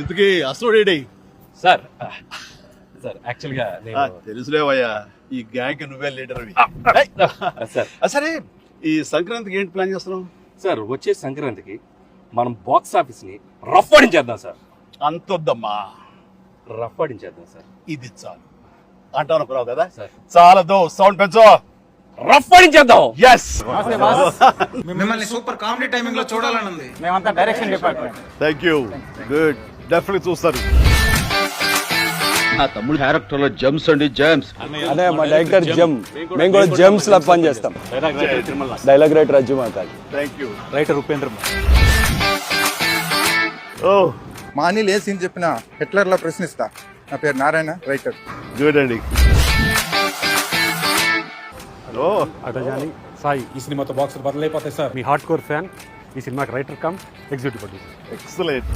ఇందుకే అసలు సార్ యాక్చువల్గా తెలుసులేవయ్యా ఈ గ్యాంగ్ నువ్వే లీడర్ సార్ సరే ఈ సంక్రాంతికి ఏంటి ప్లాన్ చేస్తున్నావు? సార్ వచ్చే సంక్రాంతికి మనం బాక్స్ ఆఫీస్ని రఫ్ ఆడించేద్దాం సార్. అంతొద్దమ్మా, రఫ్ ఆడించేద్దాం సార్. ఇది చాలు అంటాను అనుకున్నావు కదా సార్ చాలదు, సౌండ్ పెంచు. రఫ్ ఆడించేద్దాం. ఎస్, మిమ్మల్ని సూపర్ కామెడీ టైమింగ్ లో చూడాలని ఉంది. మేమంతా direction department. Thank you, good, definitely చూస్తారు. నా తమ్ముడు క్యారెక్టర్ లో జెమ్స్ అండి, జెమ్స్. అదే మా డైరెక్టర్ జెమ్, మేము కూడా జెమ్స్ లా పని చేస్తాం. Dialogue writer Rajju Mathali. Thank you. Writer Upendra. ఓ మా అనిల్ ఏ సీన్ చెప్పినా హిట్లర్ లా ప్రశ్నిస్తా. నా పేరు నారాయణ, రైటర్. గుడ్ అండి. హలో అటజాని సాయి. ఈ సినిమాతో బాక్స్ బదులైపోతాయి సార్. మీ హార్డ్ కోర్ ఫ్యాన్. ఈ సినిమాకి writer cum executive producer. Excellent.